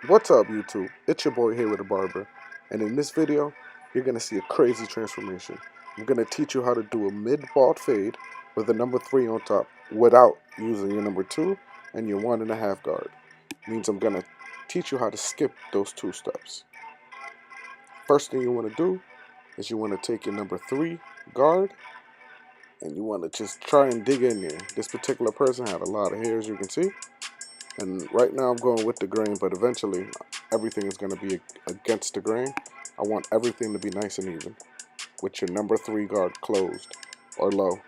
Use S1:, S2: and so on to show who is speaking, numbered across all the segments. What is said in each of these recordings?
S1: What's up, YouTube? It's your boy here with a barber, and in this video you're gonna see a crazy transformation. I'm gonna teach you how to do a mid-bald fade with a number 3 on top without using your number 2 and your 1.5 guard. Means I'm gonna teach you how to skip those 2 steps. First thing you want to do is you want to take your number 3 guard and you want to just try and dig in there. This particular person had a lot of hair, as you can see. And right now I'm going with the grain, but eventually everything is going to be against the grain. I want everything to be nice and even with your number 3 guard closed or low.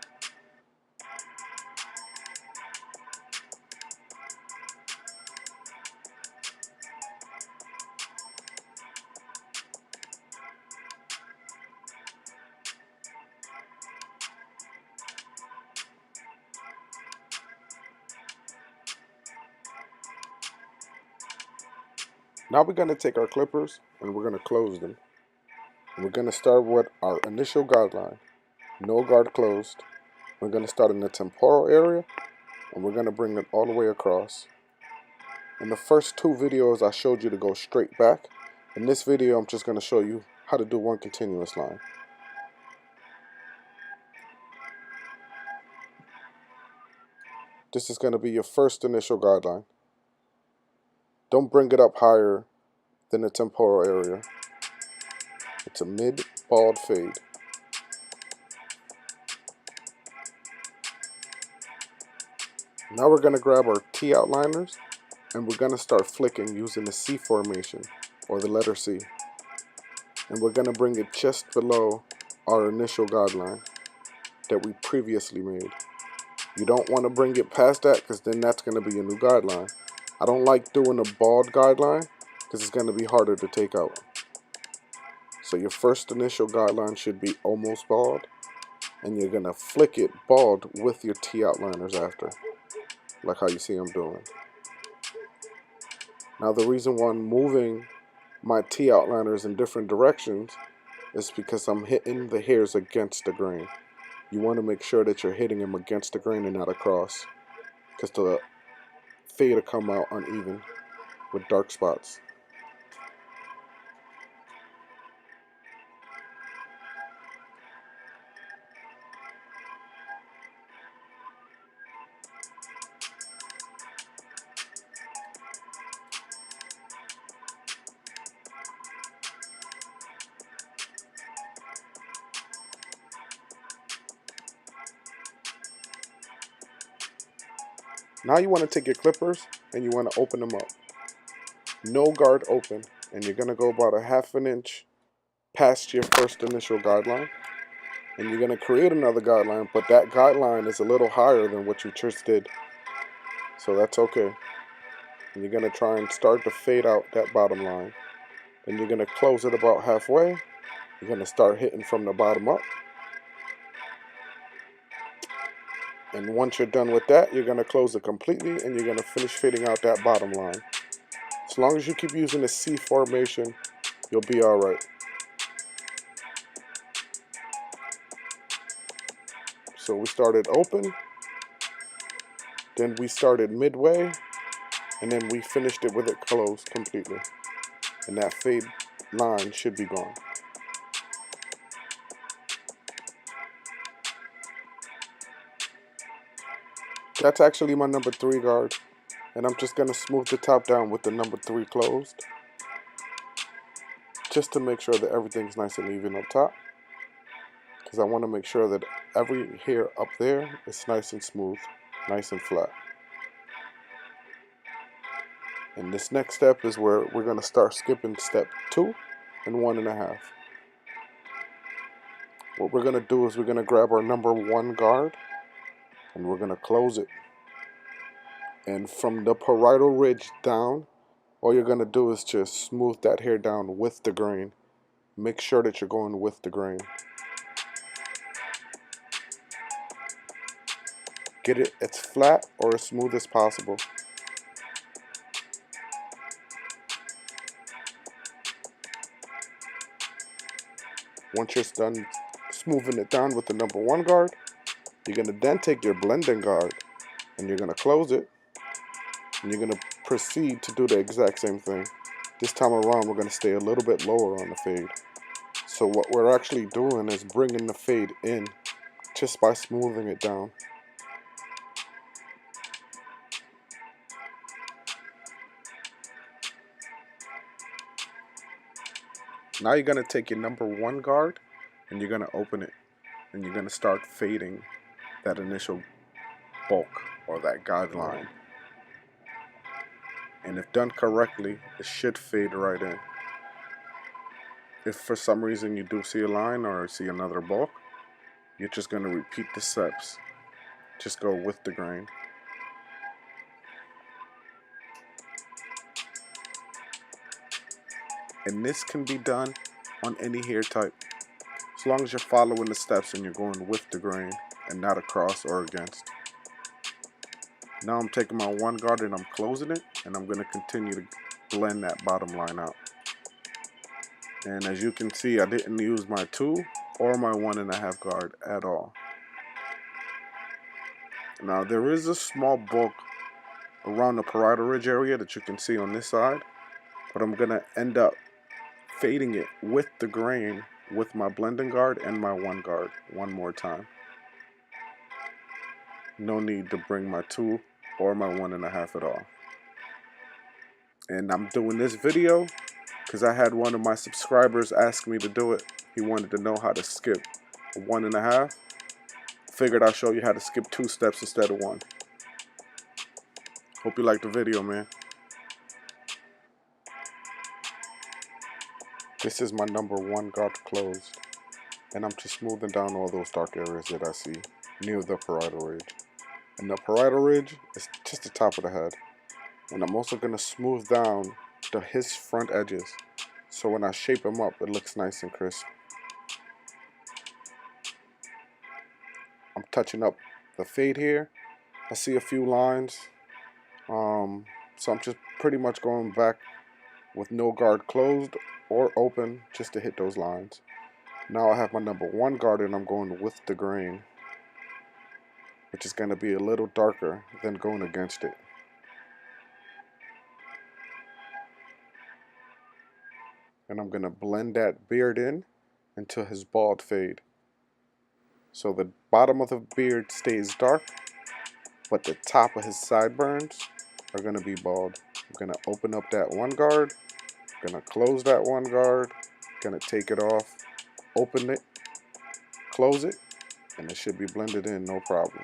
S1: Now we're going to take our clippers and we're going to close them. And we're going to start with our initial guideline. No guard closed. We're going to start in the temporal area and we're going to bring it all the way across. In the first 2 videos I showed you to go straight back. In this video I'm just going to show you how to do one continuous line. This is going to be your first initial guideline. Don't bring it up higher than the temporal area. It's a mid-bald fade. Now we're going to grab our T outliners and we're going to start flicking using the C formation or the letter C. And we're going to bring it just below our initial guideline that we previously made. You don't want to bring it past that because then that's going to be a new guideline. I don't like doing a bald guideline because it's going to be harder to take out. So your first initial guideline should be almost bald, and you're going to flick it bald with your T outliners after, like how you see I'm doing. Now the reason why I'm moving my T outliners in different directions is because I'm hitting the hairs against the grain. You want to make sure that you're hitting them against the grain and not across, because the fade will come out uneven with dark spots. Now you want to take your clippers and you want to open them up. No guard open, and you're going to go about a ½ inch past your first initial guideline. And you're going to create another guideline, but that guideline is a little higher than what you just did. So that's okay. And you're going to try and start to fade out that bottom line. Then you're going to close it about halfway. You're going to start hitting from the bottom up. And once you're done with that, you're going to close it completely and you're going to finish fading out that bottom line. As long as you keep using the C formation, you'll be alright. So we started open, then we started midway, and then we finished it with it closed completely. And that fade line should be gone. That's actually my number 3 guard, and I'm just going to smooth the top down with the number 3 closed, just to make sure that everything's nice and even up top, because I want to make sure that every hair up there is nice and smooth, nice and flat. And this next step is where we're going to start skipping step 2 and 1.5. What we're going to do is we're going to grab our number 1 guard and we're going to close it. And from the parietal ridge down, all you're going to do is just smooth that hair down with the grain. Make sure that you're going with the grain. Get it as flat or as smooth as possible. Once you're done smoothing it down with the number 1 guard, you're going to then take your blending guard and you're going to close it. And you're going to proceed to do the exact same thing. This time around, we're going to stay a little bit lower on the fade. So what we're actually doing is bringing the fade in just by smoothing it down. Now you're going to take your number 1 guard and you're going to open it. And you're going to start fading that initial bulk or that guideline. And if done correctly, it should fade right in. If for some reason you do see a line or see another bulk, you're just going to repeat the steps. Just go with the grain. And this can be done on any hair type, as long as you're following the steps and you're going with the grain and not across or against. Now I'm taking my 1 guard and I'm closing it, and I'm going to continue to blend that bottom line out. And as you can see, I didn't use my 2 or my 1.5 guard at all. Now there is a small bulk around the parietal ridge area that you can see on this side, but I'm going to end up fading it with the grain with my blending guard and my 1 guard one more time. No need to bring my 2 or my 1.5 at all. And I'm doing this video because I had one of my subscribers ask me to do it. He wanted to know how to skip 1.5. Figured I'll show you how to skip 2 steps instead of 1. Hope you liked the video, man. This is my number 1 guard closed, and I'm just smoothing down all those dark areas that I see near the parietal ridge. And the parietal ridge is just the top of the head. And I'm also going to smooth down his front edges, so when I shape him up, it looks nice and crisp. I'm touching up the fade here. I see a few lines, so I'm just pretty much going back with no guard closed or open just to hit those lines. Now I have my number 1 guard and I'm going with the grain, which is going to be a little darker than going against it. And I'm going to blend that beard in until his bald fade. So the bottom of the beard stays dark, but the top of his sideburns are going to be bald. I'm going to open up that 1 guard, going to close that 1 guard, going to take it off, open it, close it, and it should be blended in no problem.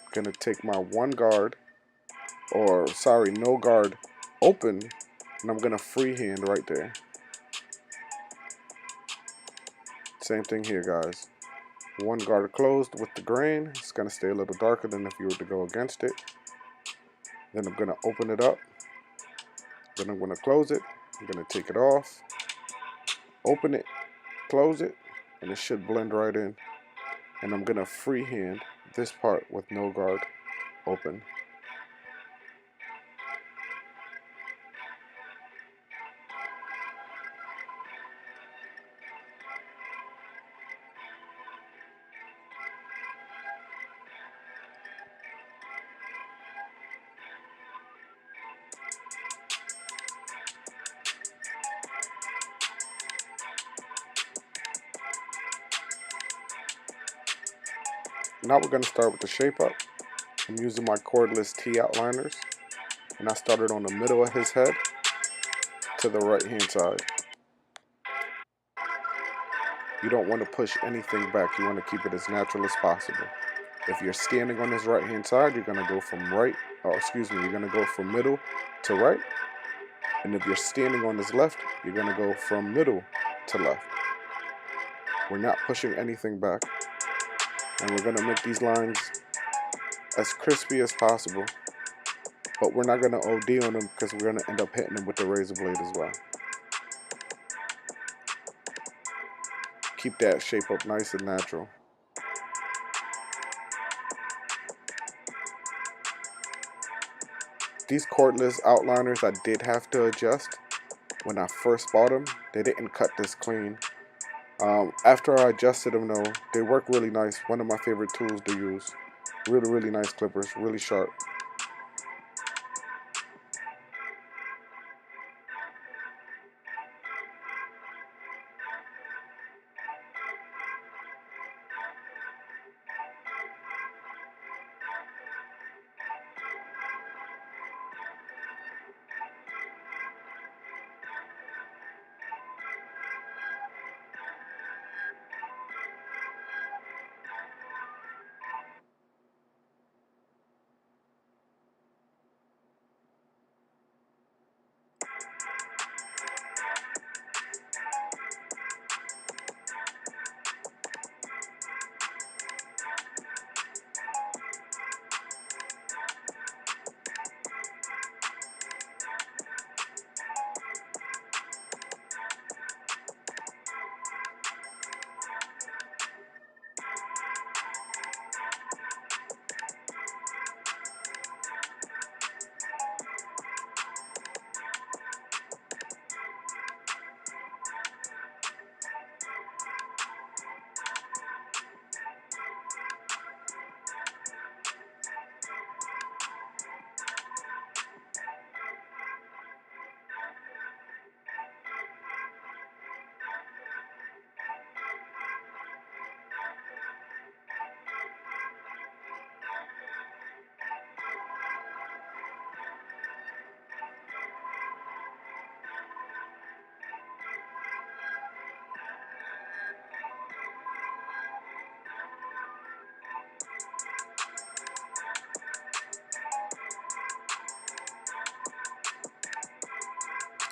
S1: I'm going to take my 1 guard, or sorry, no guard, open, and I'm going to freehand right there. Same thing here, guys. 1 guard closed with the grain. It's going to stay a little darker than if you were to go against it. Then I'm going to open it up. Then I'm going to close it. I'm going to take it off, open it, close it, and it should blend right in. And I'm going to freehand this part with no guard open. Now we're going to start with the shape up. I'm using my cordless T outliners, and I started on the middle of his head to the right hand side. You don't want to push anything back. You want to keep it as natural as possible. If you're standing on his right hand side, you're going to go from you're going to go from middle to right. And if you're standing on his left, you're going to go from middle to left. We're not pushing anything back. And we're going to make these lines as crispy as possible, but we're not going to OD on them because we're going to end up hitting them with the razor blade as well. Keep that shape up nice and natural. These cordless outliners I did have to adjust. When I first bought them, they didn't cut this clean. After I adjusted them though, they work really nice. One of my favorite tools to use. Really, really nice clippers, really sharp.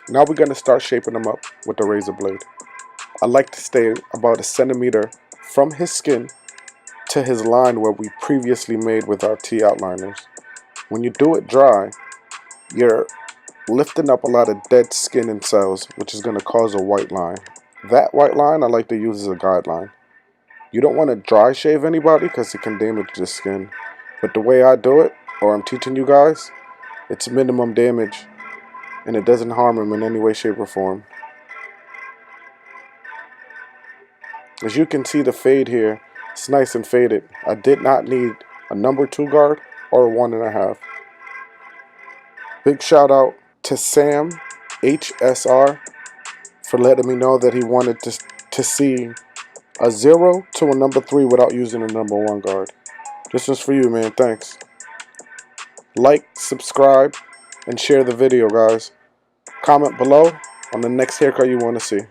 S1: Now we're going to start shaping him up with the razor blade. I like to stay about a centimeter from his skin to his line where we previously made with our T outliners. When you do it dry, you're lifting up a lot of dead skin and cells, which is going to cause a white line. That white line I like to use as a guideline. You don't want to dry shave anybody because it can damage the skin. But the way I do it, or I'm teaching you guys, it's minimum damage and it doesn't harm him in any way, shape, or form. As you can see, the fade here, it's nice and faded. I did not need a number 2 guard or a 1.5. Big shout out to Sam HSR for letting me know that he wanted to see a 0 to a number 3 without using a number 1 guard. This was for you, man. Thanks. Like, subscribe, and share the video, guys. Comment below on the next haircut you want to see.